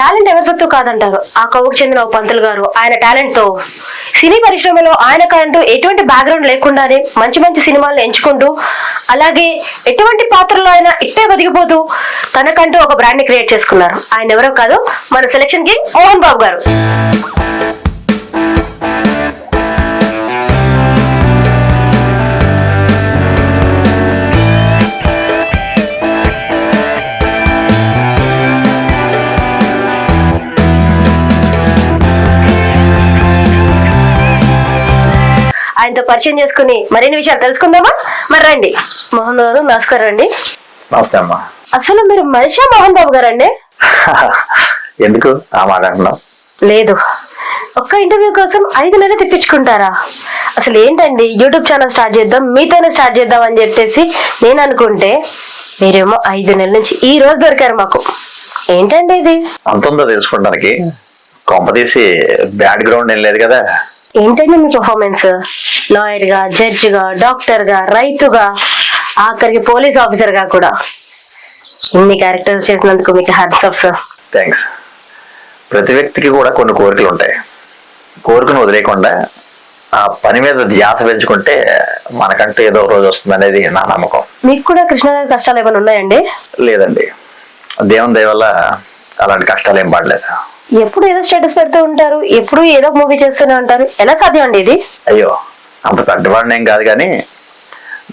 Talent ఎవరి సొత్తు కాదంటారు. ఆ కవుకు చెందిన ఓ పంతులు గారు ఆయన టాలెంట్ తో సినీ పరిశ్రమలో ఆయనకంటూ ఎటువంటి బ్యాక్గ్రౌండ్ లేకుండానే మంచి మంచి సినిమాలను ఎంచుకుంటూ, అలాగే ఎటువంటి పాత్రలో ఆయన ఇట్టే బతికిపోతూ తనకంటూ ఒక బ్రాండ్ ని క్రియేట్ చేసుకున్నారు. ఆయన ఎవరో కాదు, మన సెలక్షన్ కి మోహన్ బాబు గారు. ఆయనతో పరిచయం చేసుకుని మరిన్ని విషయాలు తెలుసుకుందామా? మరి రండి. మోహన్ గారు నమస్కారం అండి. నమస్తే అమ్మా. అసలు మీరు మనిషా మోహన్ బాబు గారు అండి? ఎందుకు ఆ మాట అంటున్నావు? లేదు, ఒక్క ఇంటర్వ్యూ కోసం 5 నెలలు తిప్పించుకుంటారా? అసలు ఏంటండి, యూట్యూబ్ ఛానల్ స్టార్ట్ చేద్దాం, మీతోనే స్టార్ట్ చేద్దాం అని చెప్పేసి నేను అనుకుంటే మీరేమో 5 నెలల నుంచి ఈ రోజు దొరికారు మాకు. ఏంటండి ఇది? అంతుందో తెలుసుకోవడానికి కొంపదీసి బ్యాక్ గ్రౌండ్ ఏం లేదు కదా. ఏంటండి మీ పర్ఫార్మెన్స్? లాయర్ గా, జడ్జి గా, డాక్టర్ గా, రైతుగా, ఆఖరికి పోలీస్ ఆఫీసర్ గా కూడా ఇన్ని క్యారెక్టర్స్ చేసినందుకు మీకు హ్యాట్స్ ఆఫ్ సార్. థ్యాంక్స్. ప్రతి వ్యక్తికి కూడా కొన్ని కోరికలు ఉంటాయి. కోరికను వదిలేయకుండా ఆ పని మీద ధ్యాస పెంచుకుంటే మనకంటూ ఏదో రోజు వస్తుంది అనేది నా నమ్మకం. మీకు కూడా కృష్ణగారి కష్టాలు ఏమైనా ఉన్నాయండి? లేదండి, దేవుని దయ వల్ల అలాంటి కష్టాలు ఏం పడలేదు. ఎప్పుడు ఏదో స్టేటస్ పెడుతూ ఉంటారు, ఎప్పుడు ఏదో మూవీ చేస్తూనే ఉంటారు, ఎలా సాధ్యం అండి ఇది? అయ్యో, అంత పెద్దవాడిని ఏం కాదు, కానీ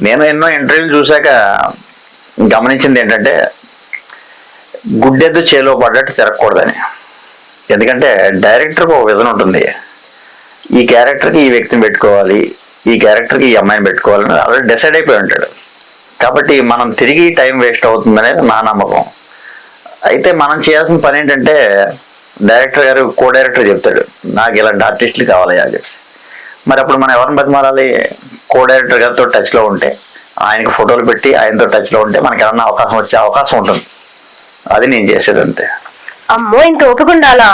నేను ఎన్నో ఇంటర్వ్యూలు చూశాక గమనించింది ఏంటంటే గుడ్డెద్దు చేలో పడ్డట్టు తిరగకూడదని. ఎందుకంటే డైరెక్టర్కి ఒక విజన్ ఉంటుంది. ఈ క్యారెక్టర్కి ఈ వ్యక్తిని పెట్టుకోవాలి, ఈ క్యారెక్టర్కి ఈ అమ్మాయిని పెట్టుకోవాలని ఆల్రెడీ డిసైడ్ అయిపోయి ఉంటాడు. కాబట్టి మనం తిరిగి టైం వేస్ట్ అవుతుందనేది నా నమ్మకం. అయితే మనం చేయాల్సిన పని ఏంటంటే, డైరెక్టర్ గారు కో డైరెక్టర్ చెప్తాడు నాకు ఇలాంటి ఆర్టిస్టులు కావాలి అని చెప్పి. మరి అప్పుడు మనం ఎవరిని బతిమాలాలి? కో డైరెక్టర్ గారితో టచ్లో ఉంటే, ఆయనకి ఫోటోలు పెట్టి ఆయనతో టచ్లో ఉంటే మనకి ఏమన్నా అవకాశం వచ్చే అవకాశం ఉంటుంది. అది నేను చేసేది అంతే. అమ్మో, ఇంత ఒప్పుకుండాలా?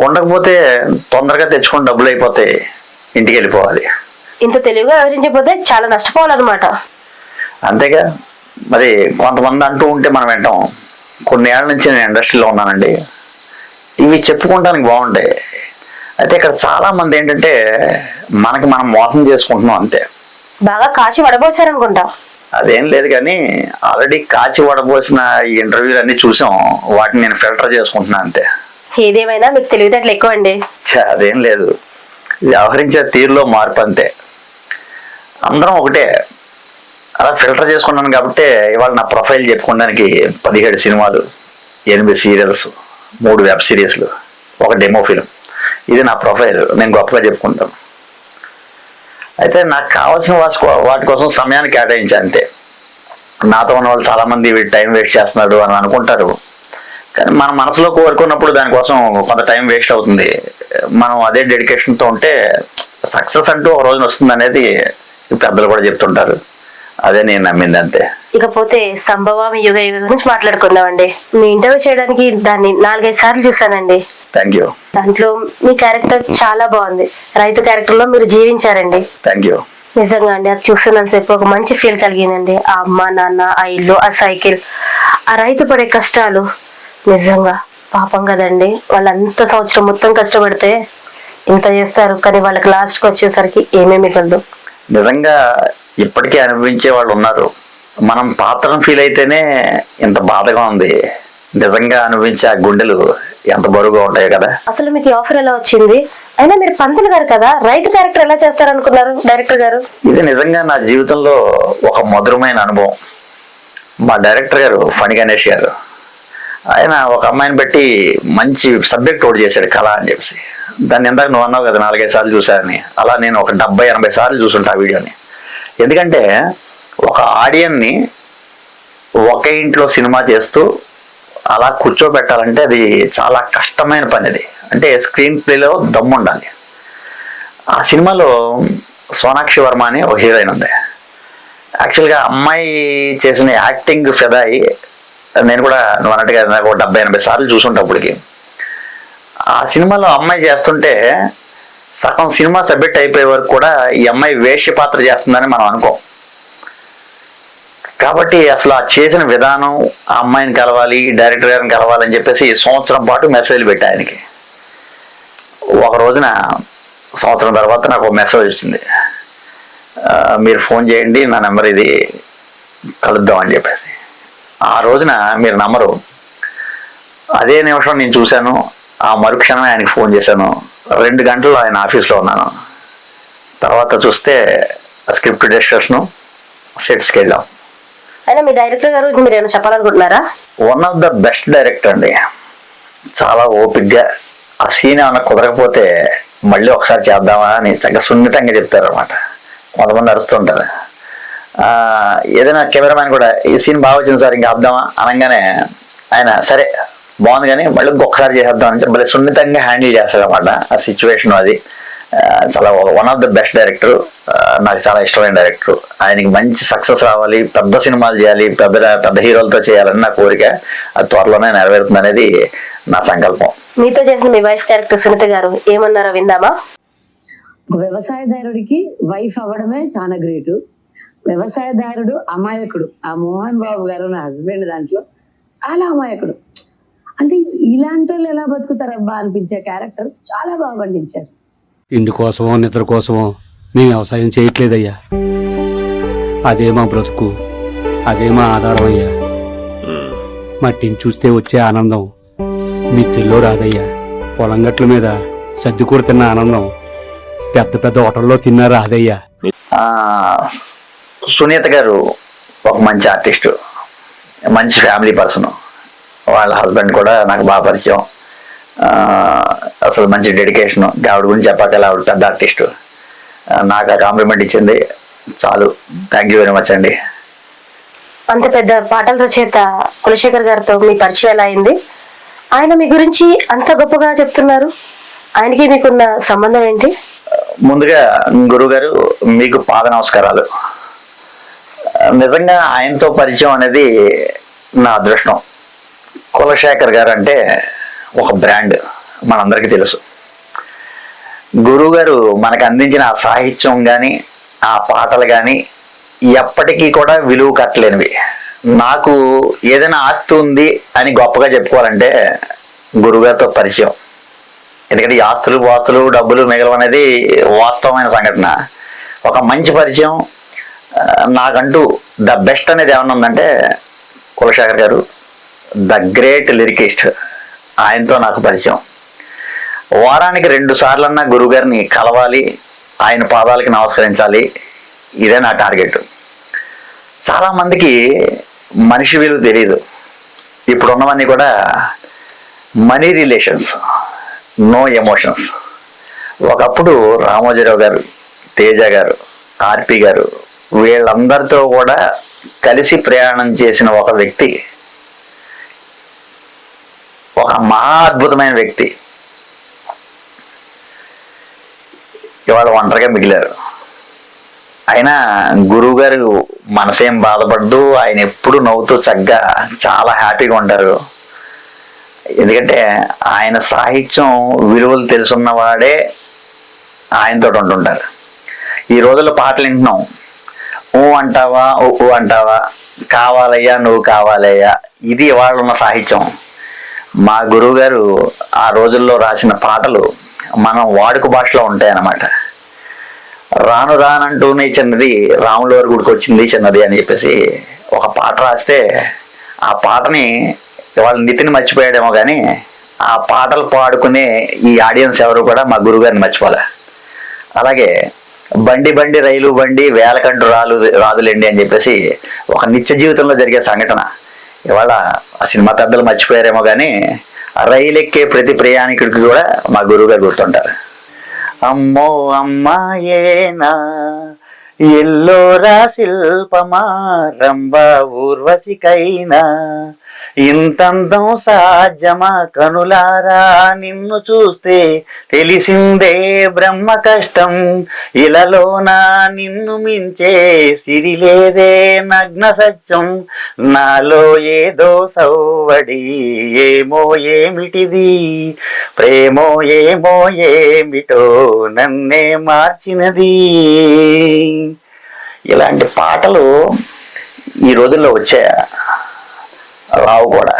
ఉండకపోతే తొందరగా తెచ్చుకొని డబ్బులు అయిపోతే ఇంటికి వెళ్ళిపోవాలి. ఇంత తెలివిగా వివరించకపోతే చాలా నష్టపోవాలన్నమాట. అంతేగా మరి. కొంతమంది అంటూ ఉంటే మనం వింటాం. కొన్ని ఏళ్ళ నుంచి నేను ఇండస్ట్రీలో ఉన్నానండి, ఇవి చెప్పుకోవడానికి బాగుంటాయి. అయితే ఇక్కడ చాలా మంది ఏంటంటే మనకి మనం మోసం చేసుకుంటున్నాం అంతే. బాగా కాచి వడబోచారనుకుంటా. అదేం లేదు, కానీ ఆల్రెడీ కాచి వడబోసిన ఈ ఇంటర్వ్యూలు అన్ని చూసాం, వాటిని నేను ఫిల్టర్ చేసుకుంటున్నా అంతే. ఏదేమైనా మీకు తెలివితేటలు ఎక్కువ అండి. అదేం లేదు, వ్యవహరించే తీరులో మార్పు అంతే. అందరం ఒకటే, అలా ఫిల్టర్ చేసుకున్నాను కాబట్టి ఇవాళ నా ప్రొఫైల్ చెప్పుకోవడానికి 17 సినిమాలు, 8 సీరియల్స్, 3 వెబ్ సిరీస్లు, 1 డెమో ఫిల్మ్. ఇది నా ప్రొఫైల్, నేను గొప్పగా చెప్పుకుంటాను. అయితే నాకు కావాల్సిన వాటి కోసం సమయాన్ని కేటాయించా అంతే. నాతో ఉన్న వాళ్ళు చాలామంది వీటి టైం వేస్ట్ చేస్తున్నాడు అని అనుకుంటారు, కానీ మన మనసులో కోరుకున్నప్పుడు దానికోసం కొంత టైం వేస్ట్ అవుతుంది. మనం అదే డెడికేషన్తో ఉంటే సక్సెస్ అంటూ ఒక రోజున వస్తుంది అనేది పెద్దలు కూడా చెప్తుంటారు. అదే నేను నమ్మింది అంతే. ఇకపోతే సంభవం యుగ యుగ గురించి మాట్లాడుకుందామండి. మీ ఇంటర్వ్యూ చేయడానికి దాన్ని 4-5 సార్లు చూసానండి. Thank you. దాంట్లో మీ క్యారెక్టర్ చాలా బాగుంది. రైతు క్యారెక్టర్ లో మీరు జీవించారండి. Thank you. నిజంగా అండి, అది చూస్తున్నంతసేపు ఒక మంచి ఫీల్ కలిగిందండి. ఆ అమ్మ నాన్న, ఆ ఇల్లు, ఆ సైకిల్, ఆ రైతు పడే కష్టాలు నిజంగా పాపం కదండి. వాళ్ళంత సంవత్సరం మొత్తం కష్టపడితే ఇంత చేస్తారు, కానీ వాళ్ళకి లాస్ట్కి వచ్చేసరికి ఏమీ మిగలదు. నిజంగా ఇప్పటికీ అనుభవించే వాళ్ళు ఉన్నారు. మనం పాత్రను ఫీల్ అయితేనే ఇంత బాధగా ఉంది. నిజంగా అనుభవించే ఆ గుండెలు ఎంత బరువుగా ఉంటాయి కదా. అసలు మీకు ఆఫర్ ఎలా వచ్చింది? అయినా మీరు పంతులు గారు కదా, రైతు క్యారెక్టర్ ఎలా చేస్తారనుకున్నారు డైరెక్టర్ గారు? ఇది నిజంగా నా జీవితంలో ఒక మధురమైన అనుభవం. మా డైరెక్టర్ గారు ఫణి గణేష్ గారు, ఆయన ఒక అమ్మాయిని పెట్టి మంచి సబ్జెక్ట్ ఒకటి చేశాడు, కళ అని చెప్పి. దాన్ని ఇందాక నువ్వు అన్నావు కదా 4-5 సార్లు చూశారని, అలా నేను ఒక 70-80 సార్లు చూసుంటా ఆ వీడియోని. ఎందుకంటే ఒక ఆడియన్ని ఒకే ఇంట్లో సినిమా చేస్తూ అలా కూర్చోబెట్టాలంటే అది చాలా కష్టమైన పని. అది అంటే స్క్రీన్ ప్లేలో దమ్ము ఉండాలి. ఆ సినిమాలో సోనాక్షి వర్మ అని ఒక హీరోయిన్ ఉంది. యాక్చువల్గా అమ్మాయి చేసిన యాక్టింగ్ ఫెదాయి. నేను కూడా నువ్వు అన్నట్టుగా నాకు 70-80 సార్లు చూసుంటప్పటికి. ఆ సినిమాలో అమ్మాయి చేస్తుంటే సగం సినిమా సబ్మిట్ అయిపోయే వరకు కూడా ఈ అమ్మాయి వేష్య పాత్ర చేస్తుందని మనం అనుకోం. కాబట్టి అసలు ఆ చేసిన విధానం, ఆ అమ్మాయిని కలవాలి, డైరెక్టర్ గారిని కలవాలని చెప్పేసి సంవత్సరం పాటు మెసేజ్లు పెట్టా ఆయనకి. ఒక రోజున సంవత్సరం తర్వాత నాకు ఒక మెసేజ్ వచ్చింది, మీరు ఫోన్ చేయండి, నా నెంబర్ ఇది, కలుద్దాం అని చెప్పేసి. ఆ రోజున మీరు నమ్మరు, అదే నిమిషం నేను చూశాను, ఆ మరుక్షణమే ఆయనకి ఫోన్ చేశాను. 2 గంటలు ఆయన ఆఫీస్లో ఉన్నాను. తర్వాత చూస్తే స్క్రిప్ట్ డిస్కషను, సెట్స్కి వెళ్ళాం. అయినా మీ డైరెక్టర్ గారు మీరు ఏమైనా చెప్పాలనుకుంటున్నారా? One of the best director అండి. చాలా ఓపిక్గా ఆ సీన్ ఏమైనా కుదరకపోతే మళ్ళీ ఒకసారి చేద్దామా అని చక్కగా సున్నితంగా చెప్తారు అనమాట. కొంతమంది అరుస్తుంటారు. ఏదైనా కెమెరామ్యాన్ కూడా ఈ సీన్ బాగా వచ్చింది సార్, ఇంకా ఆపుదామా అనగానే ఆయన సరే బాగుంది కానీ మళ్ళీ ఇంకొకసారి చేసేద్దాం అని చెప్పి మళ్ళీ సున్నితంగా హ్యాండిల్ చేస్తాడు అనమాట ఆ సిచ్యువేషన్. అది చాలా one of the best director, నాకు చాలా ఇష్టమైన డైరెక్టర్. ఆయనకి మంచి సక్సెస్ రావాలి, పెద్ద సినిమాలు చేయాలి, పెద్ద పెద్ద హీరోలతో చేయాలని నా కోరిక. అది త్వరలోనే నెరవేరుతుంది అనేది నా సంకల్పం. మీతో చేసిన మీ వైఫ్ క్యారెక్టర్ సునీత గారు ఏమన్నారో విందామా? ఒక వ్యవసాయదారుడికి వైఫ్ అవ్వడమే చాలా గ్రేట్. వ్యవసాయదారుడు అమాయకుడు. ఆ మోహన్ బాబు గారు నా హస్బెండ్ దాంట్లో చాలా అమాయకుడు. అంటే ఇలాంటి వాళ్ళు ఎలా బతుకుతారబ్బా అనిపించే క్యారెక్టర్ చాలా బాగా పండించారు. ఇంటి కోసమో నిద్ర కోసమో మేము వ్యవసాయం చేయట్లేదయ్యా. అదే మా బ్రతుకు, అదే మా ఆధారం అయ్యా. మట్టిని చూస్తే వచ్చే ఆనందం మిద్దెల్లో రాదయ్యా. పొలం గట్ల మీద సర్దికూర తిన్న ఆనందం పెద్ద పెద్ద హోటల్లో తిన్నా రాదయ్యా. సునీత గారు ఒక మంచి ఆర్టిస్టు, మంచి ఫ్యామిలీ పర్సన్. వాళ్ళ హస్బెండ్ కూడా నాకు బాగా పరిచయం. అసలు మంచి డెడికేషన్. ఆవిడ గురించి చెప్పాకలా ఆవిడ పెద్ద ఆర్టిస్టు. నాకు ఆ కాంప్లిమెంట్ ఇచ్చింది చాలు. థ్యాంక్ యూ వెరీ మచ్ అండి. అంత పెద్ద పాటల రచయిత కులశేఖర్ గారితో మీ పరిచయం ఎలా అయింది? ఆయన మీ గురించి అంత గొప్పగా చెప్తున్నారు, ఆయనకి మీకున్న సంబంధం ఏంటి? ముందుగా గురువు గారు మీకు పాద నమస్కారాలు. నిజంగా ఆయనతో పరిచయం అనేది నా అదృష్టం. కులశేఖర్ గారు అంటే ఒక బ్రాండ్, మనందరికీ తెలుసు. గురువు గారు మనకు అందించిన ఆ సాహిత్యం కానీ ఆ పాటలు కానీ ఎప్పటికీ కూడా విలువ కట్టలేనివి. నాకు ఏదైనా ఆస్తి ఉంది అని గొప్పగా చెప్పుకోవాలంటే గురువుగారితో పరిచయం. ఎందుకంటే ఈ ఆస్తులు పాస్తులు డబ్బులు మిగలవు అనేది వాస్తవమైన సంఘటన. ఒక మంచి పరిచయం. నాకంటూ ద బెస్ట్ అనేది ఏమన్నా ఉందంటే కులశేఖర్ గారు, ద గ్రేట్ లిరికిస్ట్. ఆయనతో నాకు పరిచయం. వారానికి 2 సార్లన్నా గురువుగారిని కలవాలి, ఆయన పాదాలకి నమస్కరించాలి. ఇదే నా టార్గెట్. చాలామందికి మనిషి విలువ తెలియదు. ఇప్పుడు ఉన్నవన్నీ కూడా మనీ రిలేషన్స్, నో ఎమోషన్స్. ఒకప్పుడు రామోజీరావు గారు, తేజ గారు, ఆర్పి గారు వీళ్ళందరితో కూడా కలిసి ప్రయాణం చేసిన ఒక వ్యక్తి, ఒక మహా అద్భుతమైన వ్యక్తి ఇవాళ ఒంటరిగా మిగిలారు. అయినా గురువు గారు మనసేం బాధపడదు, ఆయన ఎప్పుడు నవ్వుతూ చక్కగా చాలా హ్యాపీగా ఉంటారు. ఎందుకంటే ఆయన సాహిత్యం విలువలు తెలుసున్నవాడే ఆయనతో ఉంటుంటారు. ఈ రోజుల్లో పాటలు వింటున్నాం, ఊ అంటావా ఊ అంటావా, కావాలయ్యా నువ్వు కావాలయ్యా, ఇది ఇవాళ ఉన్న సాహిత్యం. మా గురువు గారు ఆ రోజుల్లో రాసిన పాటలు మనం వాడుక భాషలో ఉంటాయన్నమాట. రాను రానంటూనే చిన్నది రాముల వారి గుడికి వచ్చింది చిన్నది అని చెప్పేసి ఒక పాట రాస్తే ఆ పాటని ఇవాళ నితిని మర్చిపోయాడేమో కానీ ఆ పాటలు పాడుకునే ఈ ఆడియన్స్ ఎవరు కూడా మా గురువుగారిని మర్చిపోలే. అలాగే బండి బండి రైలు బండి వేలకంటూ రాదులేండి అని చెప్పేసి ఒక నిత్య జీవితంలో జరిగే సంఘటన ఇవాళ ఆ సినిమా పెద్దలు మర్చిపోయారేమో కానీ రైలు ఎక్కే ప్రతి ప్రయాణికుడికి కూడా మా గురువు గారు గుర్తుంటారు. అమ్మో అమ్మాయేనా ఎల్లోరా శిల్పమా రంభా ఊర్వశికైనా ఇంతందం సాధ్యమా కనులారా నిన్ను చూస్తే తెలిసిందే బ్రహ్మ కష్టం ఇలలోన నిన్ను మించే సిరిలేదే నగ్న సత్యం నాలో ఏదో సౌవడి ఏమో ఏమిటిది ప్రేమో ఏమో ఏమిటో నన్నే మార్చినది. ఇలాంటి పాటలు ఈ రోజుల్లో వచ్చే రావు కూడా.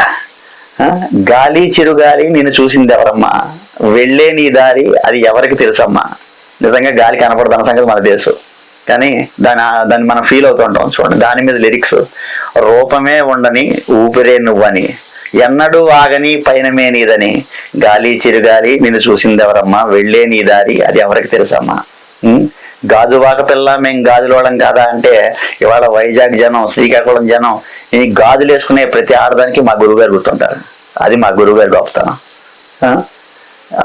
గాలి చిరుగాలి నిన్ను చూసింది ఎవరమ్మా, వెళ్ళే నీ దారి అది ఎవరికి తెలుసమ్మా. నిజంగా గాలి కనపడదు అన్న సంగతి మనకు తెలుసు, కానీ దాన్ని మనం ఫీల్ అవుతుంటాం. చూడండి దాని మీద లిరిక్స్, రూపమే ఉండని ఊపిరే నువ్వని, ఎన్నడూ ఆగని పైనమే నీదని, గాలి చిరుగాలి నిన్ను చూసింది ఎవరమ్మా, వెళ్ళే నీ దారి అది ఎవరికి తెలుసమ్మా. గాజువాక పిల్ల మేము గాజులోడం కాదా అంటే ఇవాళ వైజాగ్ జనం, శ్రీకాకుళం జనం ఈ గాజులు వేసుకునే ప్రతి ఆడదానికి మా గురువుగారు గుర్తుంటారు. అది మా గురువుగారు గొప్పతనం.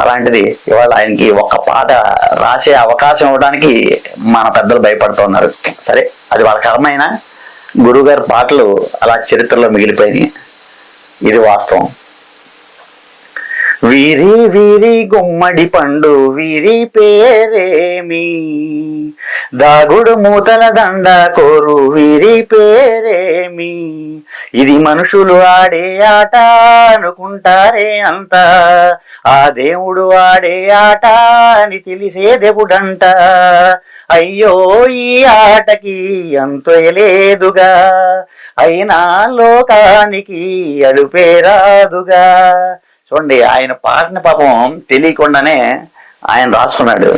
అలాంటిది ఇవాళ ఆయనకి ఒక పాట రాసే అవకాశం ఇవ్వడానికి మన పెద్దలు భయపడుతున్నారు. సరే, అది వాళ్ళ కర్మైనా గురువుగారి పాటలు అలా చరిత్రలో మిగిలిపోయినాయి. ఇది వాస్తవం. వీరి వీరి గుమ్మడి పండు వీరి పేరేమి, దాగుడు మూతల దండ కోరు వీరి పేరేమి, ఇది మనుషులు ఆడే ఆట అనుకుంటారే అంతా, ఆ దేవుడు ఆడే ఆట అని తెలిసే దేవుడంట, అయ్యో ఈ ఆటకి అంతో లేదుగా, అయినా లోకానికి అడుపేరాదుగా. చూడండి, ఆయన పాటని పాపం తెలియకుండానే ఆయన రాసుకున్నాడు.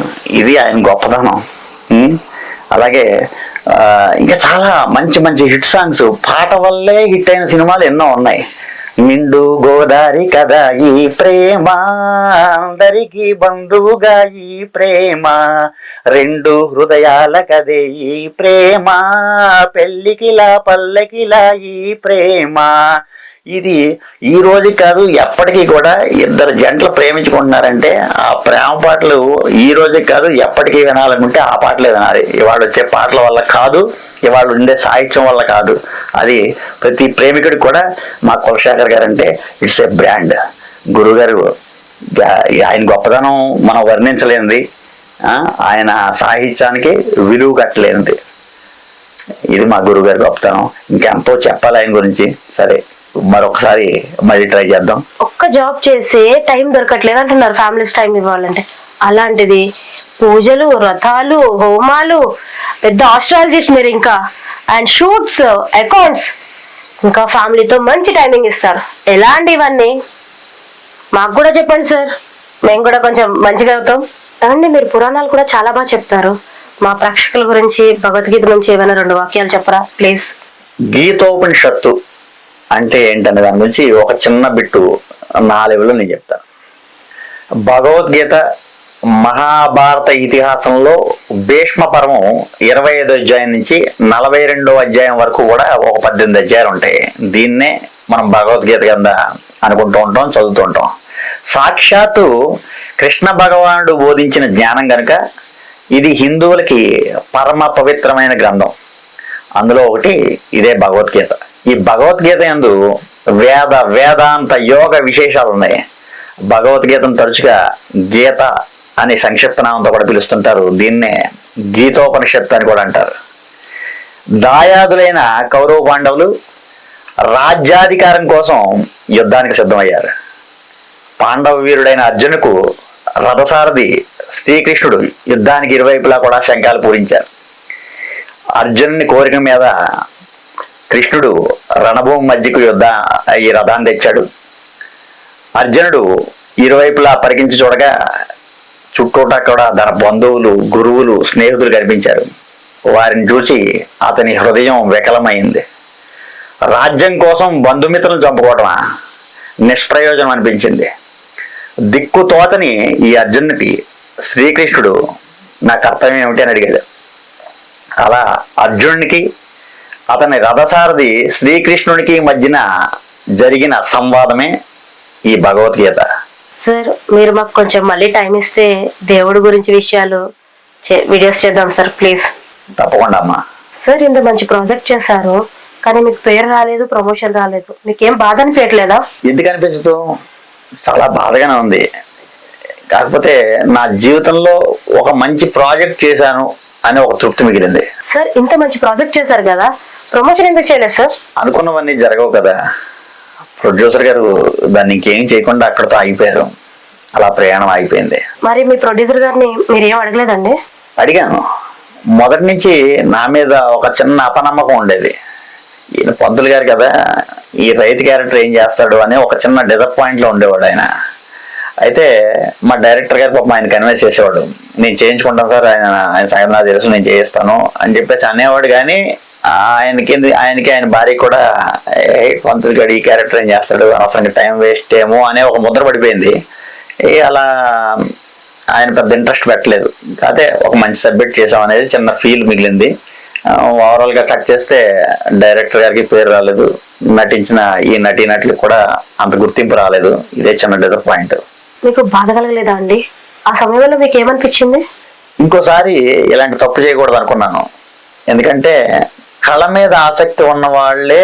ఇది ఆయన గొప్పదనం. అలాగే ఇంకా చాలా మంచి మంచి హిట్ సాంగ్స్, పాట వల్లే హిట్ అయిన సినిమాలు ఎన్నో ఉన్నాయి. నిండు గోదారి కదా ఈ ప్రేమ, అందరికీ బంధువుగా ఈ ప్రేమ, రెండు హృదయాల కదే ఈ ప్రేమ, పెళ్ళికిలా పల్లెకిలా ఈ ప్రేమ. ఇది ఈ రోజు కాదు, ఎప్పటికీ కూడా ఇద్దరు జంటలు ప్రేమించుకుంటున్నారంటే ఆ ప్రేమ పాటలు ఈ రోజు కాదు, ఎప్పటికీ వినాలనుకుంటే ఆ పాటలే వినాలి. ఇవాళ వచ్చే పాటల వల్ల కాదు, ఇవాళ ఉండే సాహిత్యం వల్ల కాదు. అది ప్రతి ప్రేమికుడికి కూడా మా కులశేఖర్ గారు అంటే ఇట్స్ ఏ బ్రాండ్. గురుగారు ఆయన గొప్పదనం మనం వర్ణించలేనిది, ఆయన సాహిత్యానికి విలువ కట్టలేనిది. ఇది మా గురుగారి గొప్పతనం. ఇంకెంతో చెప్పాలి ఆయన గురించి. సరే, మరొకసారి మళ్ళీ ట్రై చేద్దాం. ఒక్క జాబ్ చేసే టైం దొరకట్లేదు అంటున్నారు ఫ్యామిలీస్ టైం ఇవ్వాలంటే. అలాంటిది పూజలు, వ్రతాలు, హోమాలు, పెద్ద ఆస్ట్రాలజిస్ట్ మీరు, ఇంకా అండ్ షూట్స్, అకౌంట్స్, ఇంకా ఫ్యామిలీతో మంచి టైమింగ్ ఇస్తారు. ఎలాంటివన్నీ మాకు కూడా చెప్పండి సార్, మేము కూడా కొంచెం మంచిగా అవుతాం. అండి మీరు పురాణాలు కూడా చాలా బాగా చెప్తారు. మా ప్రేక్షకుల గురించి భగవద్గీత నుంచి ఏమైనా 2 వాక్యాలు చెప్పరా ప్లీజ్. గీతోపనిషత్తు అంటే ఏంటనే దాని గురించి ఒక చిన్న బిట్టు 4 లెవెల్లో నేను చెప్తాను. భగవద్గీత మహాభారత ఇతిహాసంలో భీష్మ పర్వం 25వ అధ్యాయం నుంచి 42వ అధ్యాయం వరకు కూడా ఒక 18 అధ్యాయాలు ఉంటాయి. దీన్నే మనం భగవద్గీత కింద అనుకుంటూ ఉంటాం, చదువుతూ ఉంటాం. సాక్షాత్తు కృష్ణ భగవానుడు బోధించిన జ్ఞానం కనుక ఇది హిందువులకి పరమ పవిత్రమైన గ్రంథం. అందులో ఒకటి ఇదే భగవద్గీత. ఈ భగవద్గీత యందు వేదాంత యోగ విశేషాలు ఉన్నాయి. భగవద్గీతను తరచుగా గీత అనే సంక్షిప్త నామంతో కూడా పిలుస్తుంటారు. దీన్నే గీతోపనిషత్తు అని కూడా అంటారు. దాయాదులైన కౌరవ పాండవులు రాజ్యాధికారం కోసం యుద్ధానికి సిద్ధమయ్యారు. పాండవ వీరుడైన అర్జునుకు రథసారథి శ్రీకృష్ణుడు యుద్ధానికి ఇరువైపులా కూడా శంఖాలు పూరించారు. అర్జునుని కోరిక మీద కృష్ణుడు రణభూమి మధ్యకు ఈ రథాన్ని తెచ్చాడు. అర్జునుడు ఇరువైపులా పరికించి చూడగా చుట్టూట కూడా తన బంధువులు, గురువులు, స్నేహితులు కనిపించారు. వారిని చూసి అతని హృదయం వికలమైంది. రాజ్యం కోసం బంధుమిత్రులను చంపుకోవటమా, నిష్ప్రయోజనం అనిపించింది. దిక్కు తోతని ఈ అర్జునుడికి శ్రీకృష్ణుడు నా కర్తవ్యం ఏమిటి అని అడిగాడు. అలా అర్జునుడికి అతని రథసారథి శ్రీకృష్ణుడికి మధ్యన జరిగిన సంవాదమే ఈ భగవద్గీత. సార్ మీరు మాకు కొంచెం మళ్ళీ టైం ఇస్తే దేవుడి గురించి విషయాలు వీడియోస్ చేద్దాం సార్ ప్లీజ్. తప్పకుండా అమ్మా. సార్ ఇంత మంచి ప్రాజెక్ట్ చేశారు, కానీ మీకు పేరు రాలేదు, ప్రమోషన్ రాలేదు. మీకేం బాధ అనిపించట్లేదా? ఎందుకు అనిపించదు, చాలా బాధగానే ఉంది. కాకపోతే నా జీవితంలో ఒక మంచి ప్రాజెక్ట్ చేశాను అని ఒక తృప్తి మిగిలింది. సార్ ఇంత మంచి ప్రాజెక్ట్ చేశారు కదా, ప్రమోషన్ ఎందుకు చేయలేదు సార్? అనుకున్నవన్నీ జరగవు కదా. ప్రొడ్యూసర్ గారు దాన్ని ఇంకేం చేయకుండా అక్కడితో ఆగిపోయారు. అలా ప్రయాణం ఆగిపోయింది. మరి మీ ప్రొడ్యూసర్ గారిని మీరు ఏం అడగలేదండి? అడిగాను. మొదటి నుంచి నా మీద ఒక చిన్న అపనమ్మకం ఉండేది. ఈయన పంతులు గారు కదా, ఈ రైతు క్యారెక్టర్ ఏం చేస్తాడు అని ఒక చిన్న డిసప్పాయింట్లో ఉండేవాడు ఆయన. అయితే మా డైరెక్టర్ గారు పాపం ఆయన కన్విన్స్ చేసేవాడు, నేను చేయించుకుంటాను సార్, ఆయన సంగతి నాకు తెలుసు, నేను చేయిస్తాను అని చెప్పేసి అనేవాడు. కానీ ఆయనకి ఆయన భార్య కూడా పంతులు గారు ఈ క్యారెక్టర్ ఏం చేస్తాడు, అవసరంగా టైం వేస్ట్ ఏమో అనే ఒక ముద్ర పడిపోయింది. అలా ఆయన పెద్ద ఇంట్రెస్ట్ పెట్టలేదు. అదే ఒక మంచి సబ్జెక్ట్ చేసాం అనేది చిన్న ఫీల్ మిగిలింది. ఓవరాల్ గా కట్ చేస్తే డైరెక్టర్ గారికి పేరు రాలేదు, నటించిన ఈ నటీనటులకు కూడా అంత గుర్తింపు రాలేదు. ఇదే చిన్న డిసప్పాయింట్. మీకు బాధ కలగలేదా అండి? ఆ సమయంలో మీకు ఏమనిపించింది? ఇంకోసారి ఇలాంటి తప్పు చేయకూడదు అనుకున్నాను. ఎందుకంటే కళ మీద ఆసక్తి ఉన్న వాళ్ళే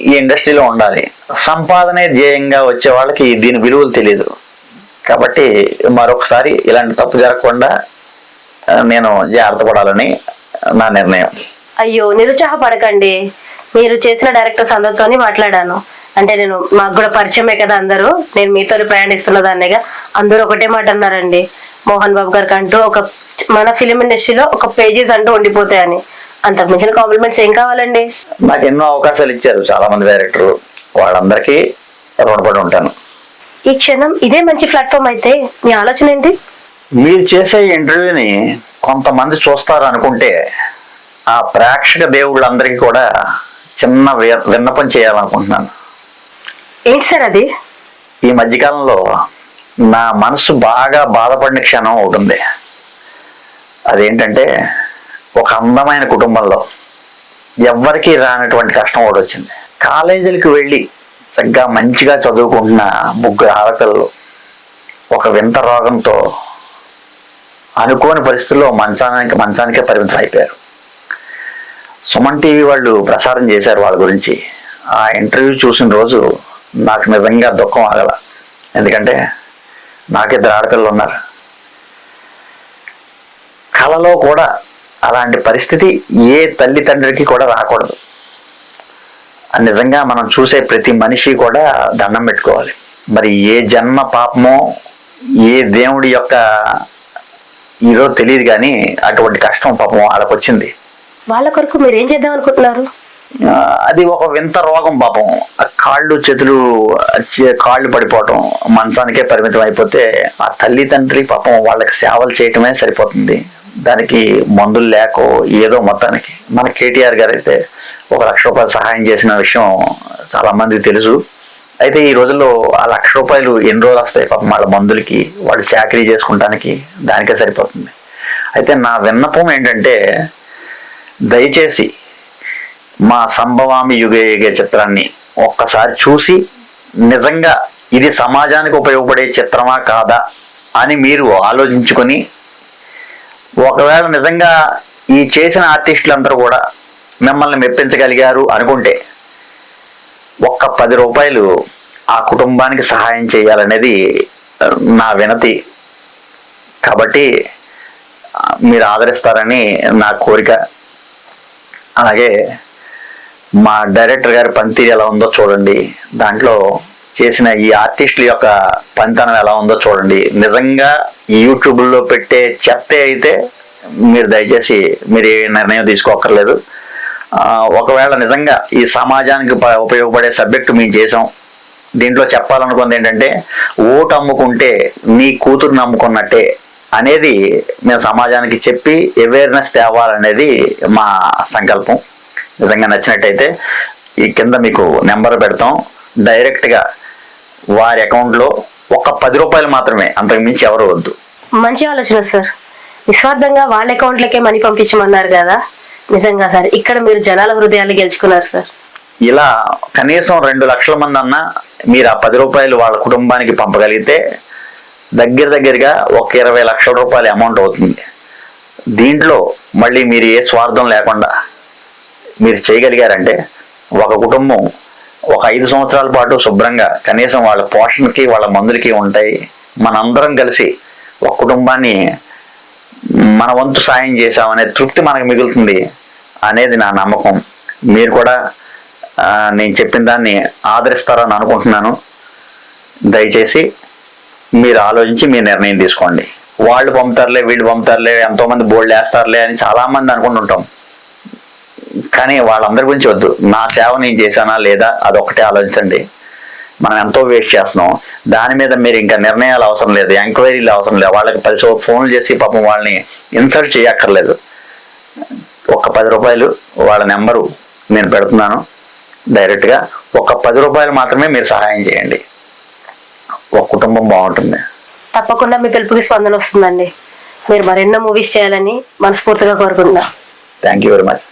ఈ ఇండస్ట్రీలో ఉండాలి. సంపాదనే ధ్యేయంగా వచ్చే వాళ్ళకి దీని విలువలు తెలియదు. కాబట్టి మరొకసారి ఇలాంటి తప్పు జరగకుండా నేను జాగ్రత్త పడాలని నా నిర్ణయం. అయ్యో, నిరుత్సాహపడకండి. మీరు చేసిన డైరెక్టర్స్ అందరితో మాట్లాడాను. అంటే నేను మాకు కూడా పరిచయమే కదా అందరూ, నేను మీతో ప్రయాణిస్తున్న దాన్నిగా. అందరూ ఒకటే మాట అన్నారండి, మోహన్ బాబు గారికి అంటూ ఒక మన ఫిలిం ఇండస్ట్రీలో ఒక పేజెస్ అంటూ ఉండిపోతాయని. అంతకు మించిన కాంప్లిమెంట్స్ ఏం కావాలండి? నాకు ఎన్నో అవకాశాలు ఇచ్చారు చాలా మంది డైరెక్టర్లు, వాళ్ళందరికీ రుణపడి ఉంటాను. ఈ క్షణం ఇదే మంచి ప్లాట్ఫామ్ అయితే మీ ఆలోచన ఏంటి? మీరు చేసే ఇంటర్వ్యూని కొంతమంది చూస్తారు అనుకుంటే ఆ ప్రేక్షక దేవుళ్ళందరికీ కూడా చిన్న విన్నపం చేయాలనుకుంటున్నాను. ఏంటి సార్ అది? ఈ మధ్యకాలంలో నా మనసు బాగా బాధపడిన క్షణం ఒకటి ఉంది. అదేంటంటే ఒక అందమైన కుటుంబంలో ఎవ్వరికీ రానటువంటి కష్టం ఒకటి వచ్చింది. కాలేజీలకు వెళ్ళి చక్కగా మంచిగా చదువుకుంటున్న 3 ఆడపిల్లలు ఒక వింత రోగంతో అనుకోని పరిస్థితుల్లో మంచానికే పరిమితం అయిపోయారు. సుమన్ టీవీ వాళ్ళు ప్రసారం చేశారు వాళ్ళ గురించి. ఆ ఇంటర్వ్యూ చూసిన రోజు నాకు నిజంగా దుఃఖం ఆగల. ఎందుకంటే నాకు 2 ఆడపిల్లలు ఉన్నారు. కళలో కూడా అలాంటి పరిస్థితి ఏ తల్లి తండ్రికి కూడా రాకూడదు. నిజంగా మనం చూసే ప్రతి మనిషి కూడా దండం పెట్టుకోవాలి. మరి ఏ జన్మ పాపమో ఏ దేవుడి యొక్క ఇదో తెలియదు, కానీ అటువంటి కష్టం పాపం వాళ్ళకు వచ్చింది. వాళ్ళ కొరకు మీరు ఏం చేద్దాం అనుకుంటున్నారు? అది ఒక వింత రోగం పాపం. కాళ్ళు చేతులు కాళ్ళు పడిపోవటం, మంచానికే పరిమితం అయిపోతే ఆ తల్లి తండ్రి పాపం వాళ్ళకి సేవలు చేయటమే సరిపోతుంది. దానికి మందులు లేకో ఏదో మొత్తానికి మన కేటీఆర్ గారు అయితే 1 లక్ష రూపాయలు సహాయం చేసిన విషయం చాలా మందికి తెలుసు. అయితే ఈ రోజుల్లో ఆ 1 లక్ష రూపాయలు ఎన్ని రోజులు వస్తాయి పాపం వాళ్ళ మందులకి, వాళ్ళు చాకరీ చేసుకుంటానికి, దానికే సరిపోతుంది. అయితే నా విన్నపం ఏంటంటే, దయచేసి మా సంభవామి యుగే యుగే చిత్రాన్ని ఒక్కసారి చూసి నిజంగా ఇది సమాజానికి ఉపయోగపడే చిత్రమా కాదా అని మీరు ఆలోచించుకొని, ఒకవేళ నిజంగా ఈ చేసిన ఆర్టిస్టులందరూ కూడా మిమ్మల్ని మెప్పించగలిగారు అనుకుంటే ఒక్క 10 రూపాయలు ఆ కుటుంబానికి సహాయం చేయాలనేది నా వినతి. కాబట్టి మీరు ఆదరిస్తారని నా కోరిక. అలాగే మా డైరెక్టర్ గారి పనితీరు ఎలా ఉందో చూడండి, దాంట్లో చేసిన ఈ ఆర్టిస్టుల యొక్క పనితనం ఎలా ఉందో చూడండి. నిజంగా యూట్యూబ్లో పెట్టే చెత్త అయితే మీరు దయచేసి మీరు ఏ నిర్ణయం తీసుకోక్కర్లేదు. ఒకవేళ నిజంగా ఈ సమాజానికి ఉపయోగపడే సబ్జెక్టు మేము చేసాం, దీంట్లో చెప్పాలనుకుంది ఏంటంటే, ఓటు అమ్ముకుంటే నీ కూతురు నమ్ముకున్నట్టే అనేది మేము సమాజానికి చెప్పి అవేర్నెస్ తేవాలనేది మా సంకల్పం. నిజంగా నచ్చినట్టయితే ఈ కింద మీకు నెంబర్ పెడతాం, డైరెక్ట్గా వారి అకౌంట్లో ఒక్క 10 రూపాయలు మాత్రమే, అంతకు మించి ఎవరు వద్దు. మంచి ఆలోచన సార్. నిస్వార్థంగా వాళ్ళ అకౌంట్లకే మనీ పంపించమన్నారు కదా, నిజంగా సార్ ఇక్కడ మీరు జనాల హృదయాలు గెలుచుకున్నారు సార్. ఇలా కనీసం 2 లక్షల మంది అన్నా మీరు ఆ 10 రూపాయలు వాళ్ళ కుటుంబానికి పంపగలిగితే దగ్గరగా ఒక 20 లక్షల రూపాయల అమౌంట్ అవుతుంది. దీంట్లో మళ్ళీ మీరు ఏ స్వార్థం లేకుండా మీరు చేయగలిగారంటే ఒక కుటుంబం ఒక 5 సంవత్సరాల పాటు శుభ్రంగా కనీసం వాళ్ళ పోషణకి వాళ్ళ మందులకి ఉంటాయి. మనందరం కలిసి ఒక కుటుంబాన్ని మన వంతు సాయం చేశామనే తృప్తి మనకు మిగులుతుంది అనేది నా నమ్మకం. మీరు కూడా నేను చెప్పిన దాన్ని ఆదరిస్తారని అనుకుంటున్నాను. దయచేసి మీరు ఆలోచించి మీ నిర్ణయం తీసుకోండి. వాళ్ళు పంపుతారులే, వీళ్ళు పంపుతారులే, ఎంతోమంది బోర్డు వేస్తారులే అని చాలామంది అనుకుంటుంటాం. కానీ వాళ్ళందరి గురించి వద్దు, నా సేవ నేను చేశానా లేదా అదొక్కటే ఆలోచించండి. మనం ఎంతో వేస్ట్ చేస్తున్నాం, దాని మీద మీరు ఇంకా నిర్ణయాలు అవసరం లేదు, ఎంక్వైరీలు అవసరం లేదు, వాళ్ళకి 10 ఫోన్లు చేసి పాపం వాళ్ళని ఇన్సల్ట్ చేయక్కర్లేదు. ఒక 10 రూపాయలు వాళ్ళ నెంబరు నేను పెడుతున్నాను డైరెక్ట్గా, ఒక 10 రూపాయలు మాత్రమే మీరు సహాయం చేయండి, ఒక కుటుంబం బాగుంటుంది. తప్పకుండా మీ పిలుపుకి స్పందన వస్తుందండి. మీరు మరెన్నో మూవీస్ చేయాలని మనస్ఫూర్తిగా కోరుకుంటున్నా. Thank you very much.